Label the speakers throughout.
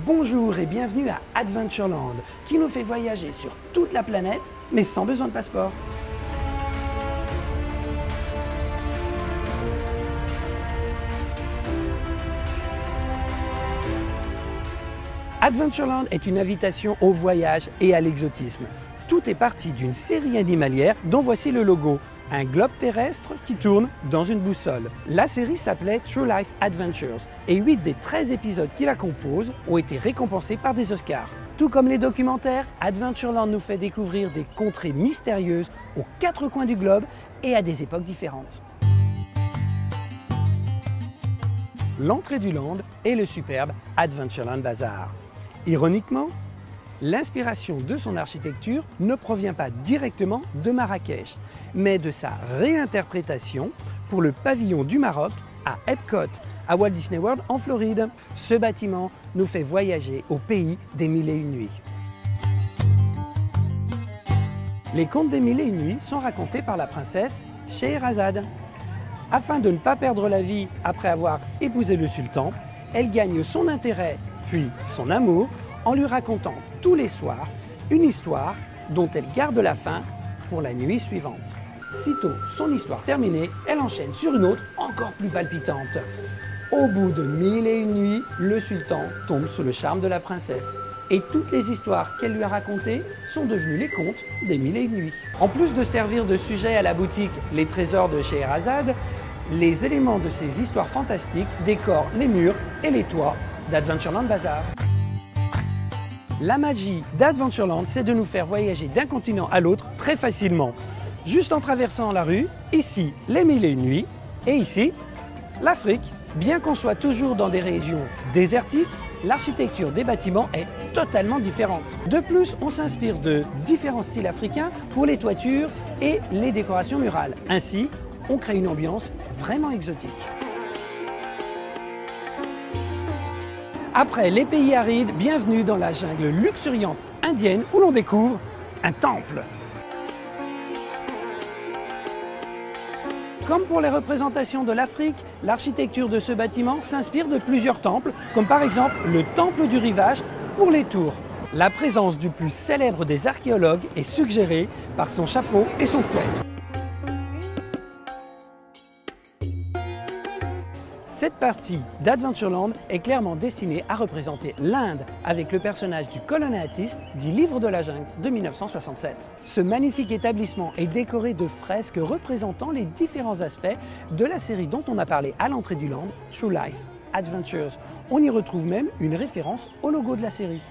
Speaker 1: Bonjour et bienvenue à Adventureland, qui nous fait voyager sur toute la planète, mais sans besoin de passeport. Adventureland est une invitation au voyage et à l'exotisme. Tout est parti d'une série animalière dont voici le logo. Un globe terrestre qui tourne dans une boussole. La série s'appelait True Life Adventures et 8 des 13 épisodes qui la composent ont été récompensés par des Oscars. Tout comme les documentaires, Adventureland nous fait découvrir des contrées mystérieuses aux 4 coins du globe et à des époques différentes. L'entrée du land est le superbe Adventureland Bazaar. Ironiquement, l'inspiration de son architecture ne provient pas directement de Marrakech, mais de sa réinterprétation pour le pavillon du Maroc à Epcot, à Walt Disney World en Floride. Ce bâtiment nous fait voyager au pays des mille et une nuits. Les contes des mille et une nuits sont racontés par la princesse Scheherazade. Afin de ne pas perdre la vie après avoir épousé le sultan, elle gagne son intérêt puis son amour en lui racontant tous les soirs une histoire dont elle garde la fin pour la nuit suivante. Sitôt son histoire terminée, elle enchaîne sur une autre encore plus palpitante. Au bout de mille et une nuits, le sultan tombe sous le charme de la princesse. Et toutes les histoires qu'elle lui a racontées sont devenues les contes des mille et une nuits. En plus de servir de sujet à la boutique Les Trésors de Scheherazade, les éléments de ces histoires fantastiques décorent les murs et les toits d'Adventureland Bazaar. La magie d'Adventureland, c'est de nous faire voyager d'un continent à l'autre très facilement. Juste en traversant la rue, ici les mille et une nuits, et ici l'Afrique. Bien qu'on soit toujours dans des régions désertiques, l'architecture des bâtiments est totalement différente. De plus, on s'inspire de différents styles africains pour les toitures et les décorations murales. Ainsi, on crée une ambiance vraiment exotique. Après les pays arides, bienvenue dans la jungle luxuriante indienne où l'on découvre un temple. Comme pour les représentations de l'Afrique, l'architecture de ce bâtiment s'inspire de plusieurs temples, comme par exemple le temple du rivage pour les tours. La présence du plus célèbre des archéologues est suggérée par son chapeau et son fouet. Cette partie d'Adventureland est clairement destinée à représenter l'Inde avec le personnage du colonel Atis du Livre de la Jungle de 1967. Ce magnifique établissement est décoré de fresques représentant les différents aspects de la série dont on a parlé à l'entrée du land, True Life Adventures. On y retrouve même une référence au logo de la série.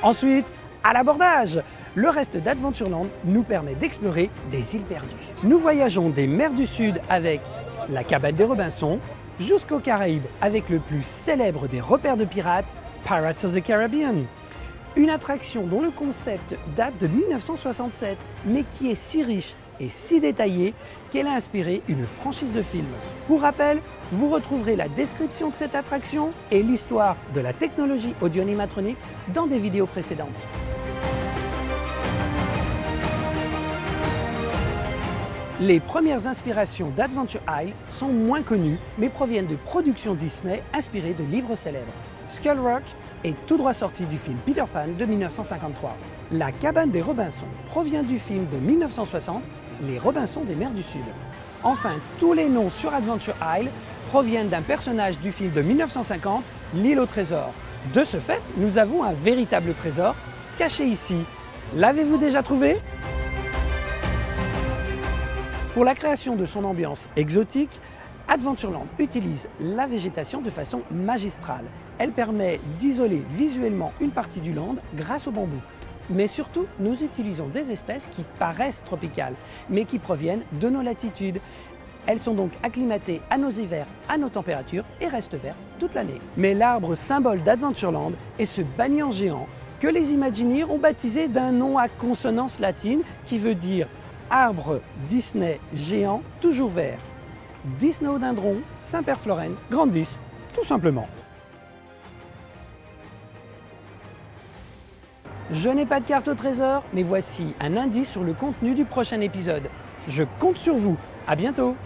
Speaker 1: Ensuite, à l'abordage! Le reste d'Adventureland nous permet d'explorer des îles perdues. Nous voyageons des mers du Sud avec la cabane des Robinson jusqu'aux Caraïbes avec le plus célèbre des repères de pirates, Pirates of the Caribbean. Une attraction dont le concept date de 1967, mais qui est si riche et si détaillée qu'elle a inspiré une franchise de films. Pour rappel, vous retrouverez la description de cette attraction et l'histoire de la technologie audio-animatronique dans des vidéos précédentes. Les premières inspirations d'Adventure Isle sont moins connues, mais proviennent de productions Disney inspirées de livres célèbres. Skull Rock est tout droit sorti du film Peter Pan de 1953. La cabane des Robinson provient du film de 1960, Les Robinson des mers du Sud. Enfin, tous les noms sur Adventure Isle proviennent d'un personnage du film de 1950, L'île au trésor. De ce fait, nous avons un véritable trésor caché ici. L'avez-vous déjà trouvé ? Pour la création de son ambiance exotique, Adventureland utilise la végétation de façon magistrale. Elle permet d'isoler visuellement une partie du land grâce au bambou. Mais surtout, nous utilisons des espèces qui paraissent tropicales, mais qui proviennent de nos latitudes. Elles sont donc acclimatées à nos hivers, à nos températures et restent vertes toute l'année. Mais l'arbre symbole d'Adventureland est ce banyan géant que les Imagineers ont baptisé d'un nom à consonance latine qui veut dire arbre Disney géant toujours vert. Disneyodendron Saint-Père-Florène grandissent tout simplement. Je n'ai pas de carte au trésor, mais voici un indice sur le contenu du prochain épisode. Je compte sur vous. À bientôt!